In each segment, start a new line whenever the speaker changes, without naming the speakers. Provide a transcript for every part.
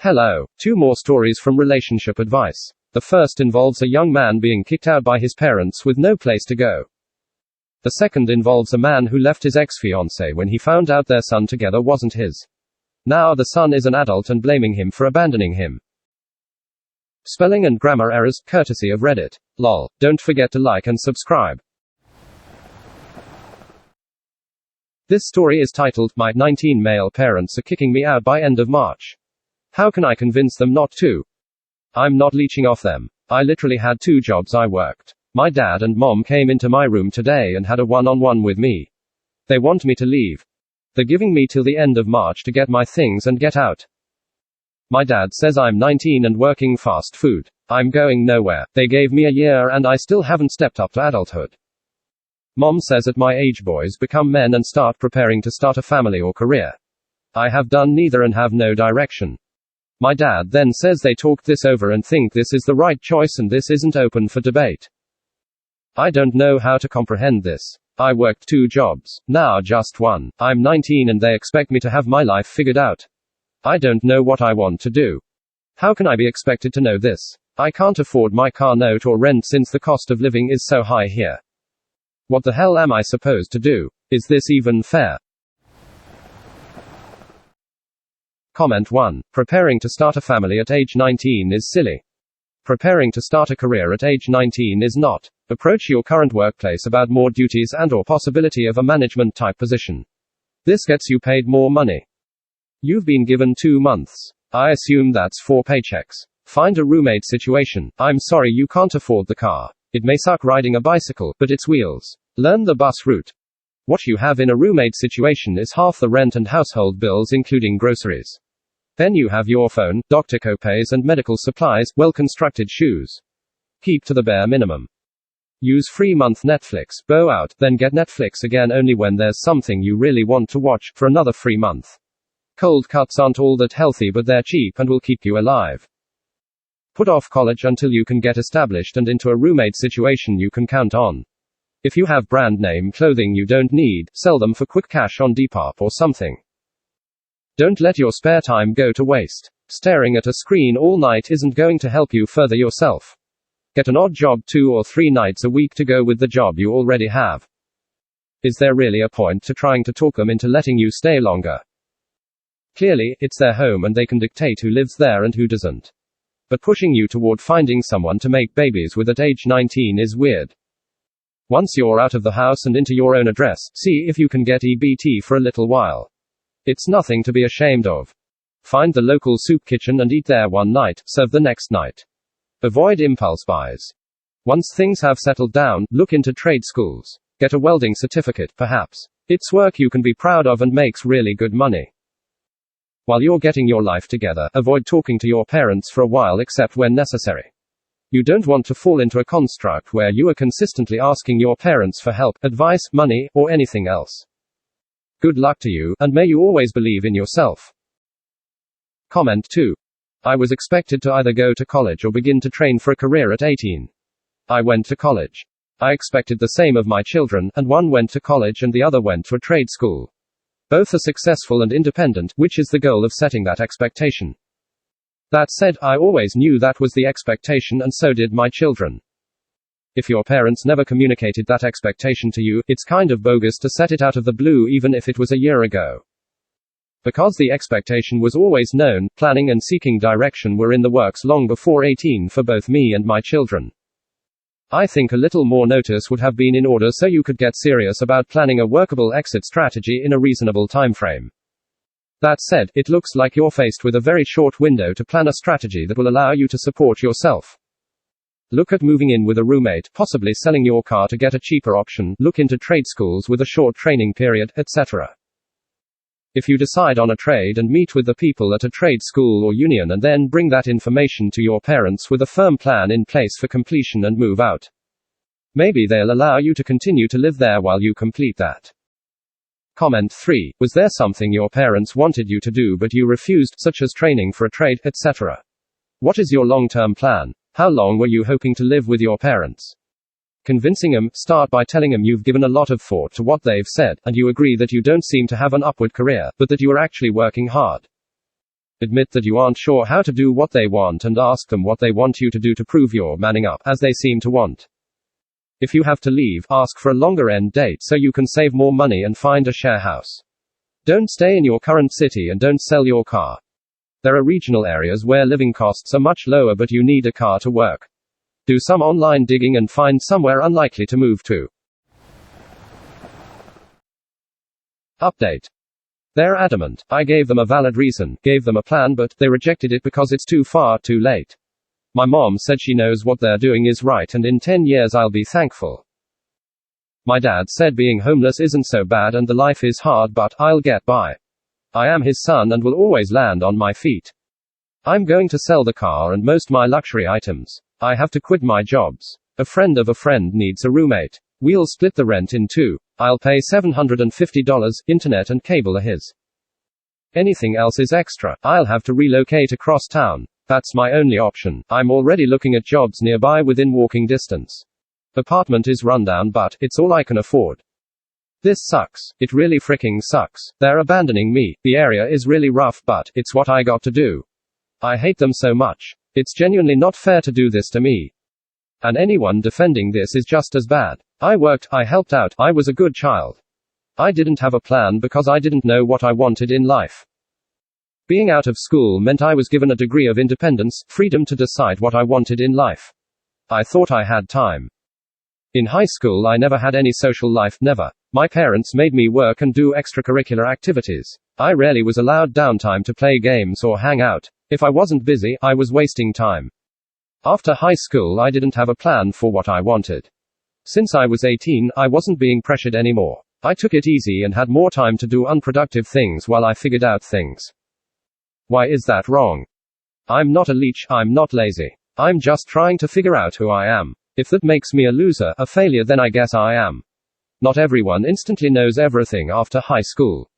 Hello. Two more stories from relationship advice. The first involves a young man being kicked out by his parents with no place to go. The second involves a man who left his ex-fiancée when he found out their son together wasn't his. Now the son is an adult and blaming him for abandoning him. Spelling and grammar errors, courtesy of Reddit. Lol. Don't forget to like and subscribe. This story is titled, My 19 Male Parents Are Kicking Me Out by End of March. How can I convince them not to? I'm not leeching off them. I literally had 2 jobs I worked. My dad and mom came into my room today and had a one-on-one with me. They want me to leave. They're giving me till the end of March to get my things and get out. My dad says I'm 19 and working fast food. I'm going nowhere. They gave me a year and I still haven't stepped up to adulthood. Mom says at my age boys become men and start preparing to start a family or career. I have done neither and have no direction. My dad then says they talked this over and think this is the right choice and this isn't open for debate. I don't know how to comprehend this. I worked 2 jobs, now just 1. I'm 19 and they expect me to have my life figured out. I don't know what I want to do. How can I be expected to know this? I can't afford my car note or rent since the cost of living is so high here. What the hell am I supposed to do? Is this even fair? Comment 1. Preparing to start a family at age 19 is silly. Preparing to start a career at age 19 is not. Approach your current workplace about more duties and/or possibility of a management-type position. This gets you paid more money. You've been given 2 months. I assume that's 4 paychecks. Find a roommate situation. I'm sorry you can't afford the car. It may suck riding a bicycle, but it's wheels. Learn the bus route. What you have in a roommate situation is half the rent and household bills including groceries. Then you have your phone, doctor copays and medical supplies, well-constructed shoes. Keep to the bare minimum. Use free month Netflix, go out, then get Netflix again only when there's something you really want to watch, for another free month. Cold cuts aren't all that healthy but they're cheap and will keep you alive. Put off college until you can get established and into a roommate situation you can count on. If you have brand name clothing you don't need, sell them for quick cash on Depop or something. Don't let your spare time go to waste. Staring at a screen all night isn't going to help you further yourself. Get an odd job 2 or 3 nights a week to go with the job you already have. Is there really a point to trying to talk them into letting you stay longer? Clearly, it's their home and they can dictate who lives there and who doesn't. But pushing you toward finding someone to make babies with at age 19 is weird. Once you're out of the house and into your own address, see if you can get EBT for a little while. It's nothing to be ashamed of. Find the local soup kitchen and eat there one night, serve the next night. Avoid impulse buys. Once things have settled down, look into trade schools. Get a welding certificate, perhaps. It's work you can be proud of and makes really good money. While you're getting your life together, avoid talking to your parents for a while except when necessary. You don't want to fall into a construct where you are consistently asking your parents for help, advice, money, or anything else. Good luck to you, and may you always believe in yourself. Comment 2. I was expected to either go to college or begin to train for a career at 18. I went to college. I expected the same of my children, and one went to college and the other went to a trade school. Both are successful and independent, which is the goal of setting that expectation. That said, I always knew that was the expectation and so did my children. If your parents never communicated that expectation to you, it's kind of bogus to set it out of the blue even if it was a year ago. Because the expectation was always known, planning and seeking direction were in the works long before 18 for both me and my children. I think a little more notice would have been in order so you could get serious about planning a workable exit strategy in a reasonable timeframe. That said, it looks like you're faced with a very short window to plan a strategy that will allow you to support yourself. Look at moving in with a roommate, possibly selling your car to get a cheaper option, look into trade schools with a short training period, etc. If you decide on a trade and meet with the people at a trade school or union and then bring that information to your parents with a firm plan in place for completion and move out. Maybe they'll allow you to continue to live there while you complete that. Comment 3. Was there something your parents wanted you to do but you refused, such as training for a trade, etc.? What is your long-term plan? How long were you hoping to live with your parents? Convincing them, start by telling them you've given a lot of thought to what they've said, and you agree that you don't seem to have an upward career, but that you are actually working hard. Admit that you aren't sure how to do what they want and ask them what they want you to do to prove you're manning up, as they seem to want. If you have to leave, ask for a longer end date so you can save more money and find a share house. Don't stay in your current city and don't sell your car. There are regional areas where living costs are much lower but you need a car to work. Do some online digging and find somewhere unlikely to move to. Update. They're adamant. I gave them a valid reason, gave them a plan, but they rejected it because it's too far too late. My mom said she knows what they're doing is right and in 10 years I'll be thankful. My dad said being homeless isn't so bad and the life is hard but I'll get by. I am his son and will always land on my feet. I'm going to sell the car and most my luxury items. I have to quit my jobs. A friend of a friend needs a roommate. We'll split the rent in two. I'll pay $750, internet and cable are his. Anything else is extra. I'll have to relocate across town. That's my only option. I'm already looking at jobs nearby within walking distance. Apartment is rundown but it's all I can afford. This sucks. It really fricking sucks. They're abandoning me. The area is really rough but it's what I got to do. I hate them so much. It's genuinely not fair to do this to me. And anyone defending this is just as bad. I worked, I helped out, I was a good child. I didn't have a plan because I didn't know what I wanted in life. Being out of school meant I was given a degree of independence, freedom to decide what I wanted in life. I thought I had time. In high school I never had any social life, never. My parents made me work and do extracurricular activities. I rarely was allowed downtime to play games or hang out. If I wasn't busy, I was wasting time. After high school I didn't have a plan for what I wanted. Since I was 18, I wasn't being pressured anymore. I took it easy and had more time to do unproductive things while I figured out things. Why is that wrong? I'm not a leech, I'm not lazy. I'm just trying to figure out who I am. If that makes me a loser, a failure, then I guess I am. Not everyone instantly knows everything after high school.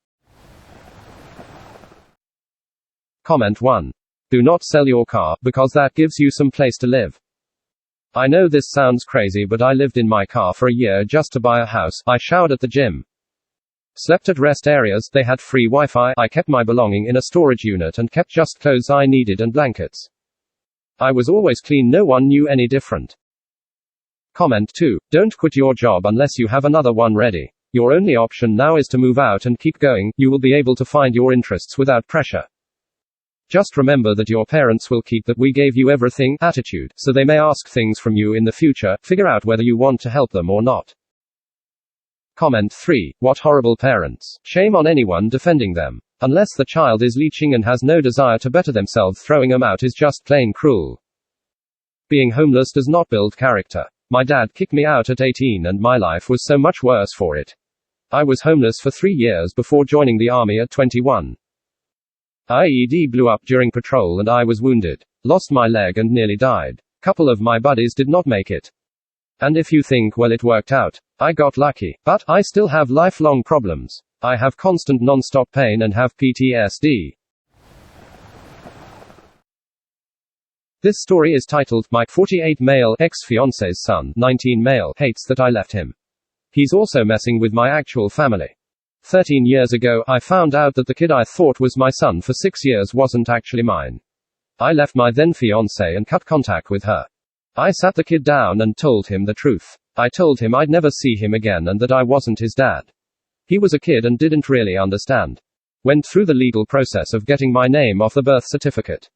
Comment 1. Do not sell your car, because that gives you some place to live. I know this sounds crazy but I lived in my car for a year just to buy a house. I showered at the gym. Slept at rest areas, they had free Wi-Fi. I kept my belonging in a storage unit and kept just clothes I needed and blankets. I was always clean, no one knew any different. Comment 2. Don't quit your job unless you have another one ready. Your only option now is to move out and keep going. You will be able to find your interests without pressure. Just remember that your parents will keep that "we gave you everything" attitude, so they may ask things from you in the future. Figure out whether you want to help them or not. Comment 3. What horrible parents. Shame on anyone defending them. Unless the child is leeching and has no desire to better themselves, throwing them out is just plain cruel. Being homeless does not build character. My dad kicked me out at 18 and my life was so much worse for it. I was homeless for 3 years before joining the army at 21. IED blew up during patrol and I was wounded. Lost my leg and nearly died. Couple of my buddies did not make it. And if you think, well, it worked out, I got lucky. But I still have lifelong problems. I have constant non-stop pain and have PTSD. This story is titled, My 48 Male Ex-Fiance's Son, 19 Male, Hates That I Left Him. He's also messing with my actual family. 13 years ago, I found out that the kid I thought was my son for 6 years wasn't actually mine. I left my then fiancée and cut contact with her. I sat the kid down and told him the truth. I told him I'd never see him again and that I wasn't his dad. He was a kid and didn't really understand. Went through the legal process of getting my name off the birth certificate.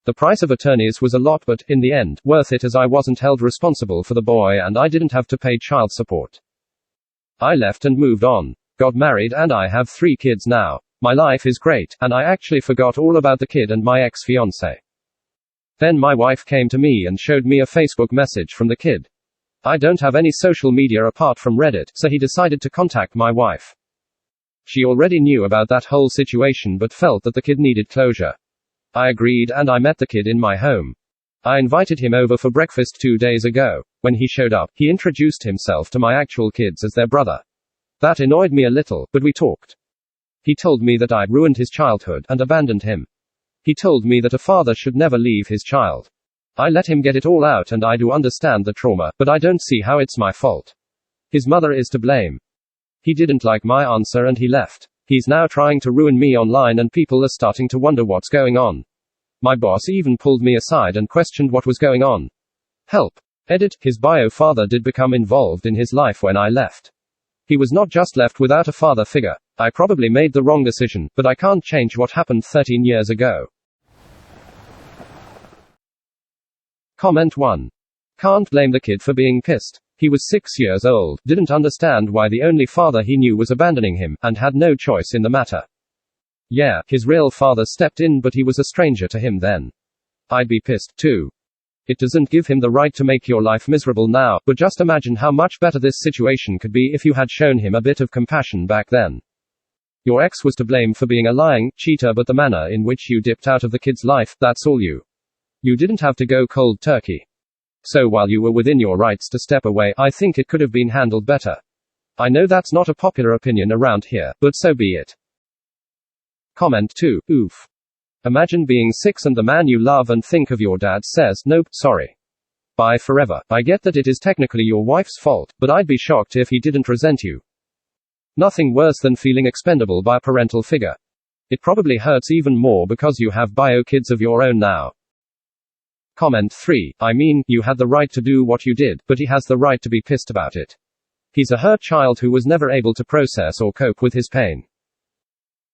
The price of attorneys was a lot, but, in the end, worth it, as I wasn't held responsible for the boy and I didn't have to pay child support. I left and moved on. Got married and I have 3 kids now. My life is great, and I actually forgot all about the kid and my ex-fiancé. Then my wife came to me and showed me a Facebook message from the kid. I don't have any social media apart from Reddit, so he decided to contact my wife. She already knew about that whole situation but felt that the kid needed closure. I agreed and I met the kid in my home. I invited him over for breakfast 2 days ago. When he showed up, he introduced himself to my actual kids as their brother. That annoyed me a little, but we talked. He told me that I ruined his childhood and abandoned him. He told me that a father should never leave his child. I let him get it all out and I do understand the trauma, but I don't see how it's my fault. His mother is to blame. He didn't like my answer and he left. He's now trying to ruin me online and people are starting to wonder what's going on. My boss even pulled me aside and questioned what was going on. Help. Edit. His bio father did become involved in his life when I left. He was not just left without a father figure. I probably made the wrong decision, but I can't change what happened 13 years ago. Comment 1. Can't blame the kid for being pissed. He was 6 years old, didn't understand why the only father he knew was abandoning him, and had no choice in the matter. Yeah, his real father stepped in, but he was a stranger to him then. I'd be pissed, too. It doesn't give him the right to make your life miserable now, but just imagine how much better this situation could be if you had shown him a bit of compassion back then. Your ex was to blame for being a lying cheater, but the manner in which you dipped out of the kid's life, that's all you. You didn't have to go cold turkey. So while you were within your rights to step away, I think it could have been handled better. I know that's not a popular opinion around here, but so be it. Comment 2. Oof. Imagine being 6 and the man you love and think of your dad says, nope, sorry. Bye forever. I get that it is technically your wife's fault, but I'd be shocked if he didn't resent you. Nothing worse than feeling expendable by a parental figure. It probably hurts even more because you have bio kids of your own now. Comment 3. I mean, you had the right to do what you did, but he has the right to be pissed about it. He's a hurt child who was never able to process or cope with his pain.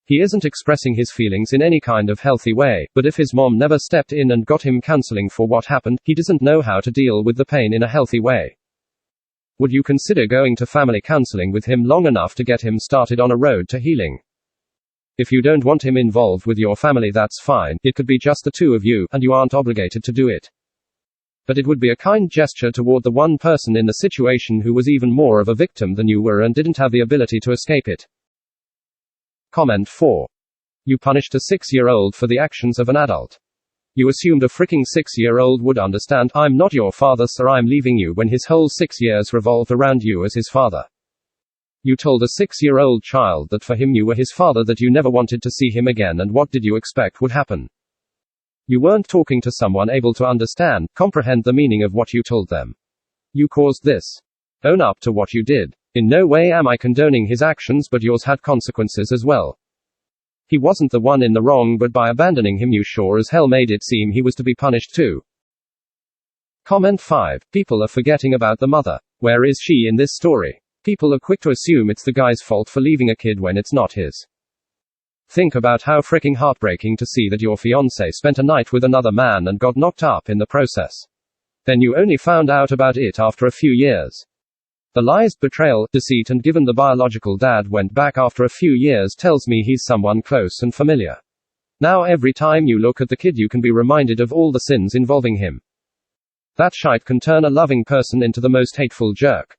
He isn't expressing his feelings in any kind of healthy way, but if his mom never stepped in and got him counseling for what happened, he doesn't know how to deal with the pain in a healthy way. Would you consider going to family counseling with him long enough to get him started on a road to healing? If you don't want him involved with your family, that's fine. It could be just the two of you, and you aren't obligated to do it. But it would be a kind gesture toward the one person in the situation who was even more of a victim than you were and didn't have the ability to escape it. Comment 4. You punished a 6-year-old for the actions of an adult. You assumed a freaking 6-year-old would understand, I'm not your father, sir, I'm leaving you, when his whole 6 years revolved around you as his father. You told a 6-year-old child that for him you were his father, that you never wanted to see him again, and what did you expect would happen? You weren't talking to someone able to understand, comprehend the meaning of what you told them. You caused this. Own up to what you did. In no way am I condoning his actions, but yours had consequences as well. He wasn't the one in the wrong, but by abandoning him you sure as hell made it seem he was to be punished too. Comment 5. People are forgetting about the mother. Where is she in this story? People are quick to assume it's the guy's fault for leaving a kid when it's not his. Think about how freaking heartbreaking to see that your fiancé spent a night with another man and got knocked up in the process. Then you only found out about it after a few years. The lies, betrayal, deceit, and given the biological dad went back after a few years tells me he's someone close and familiar. Now every time you look at the kid you can be reminded of all the sins involving him. That shite can turn a loving person into the most hateful jerk.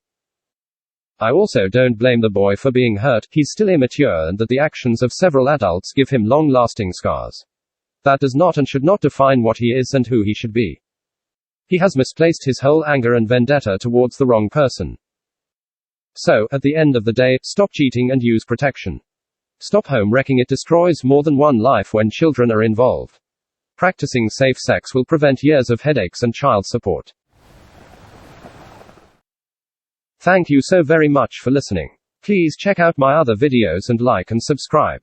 I also don't blame the boy for being hurt. He's still immature, and that the actions of several adults give him long-lasting scars. That does not and should not define what he is and who he should be. He has misplaced his whole anger and vendetta towards the wrong person. So, at the end of the day, stop cheating and use protection. Stop home wrecking. It destroys more than one life when children are involved. Practicing safe sex will prevent years of headaches and child support. Thank you so very much for listening. Please check out my other videos and like and subscribe.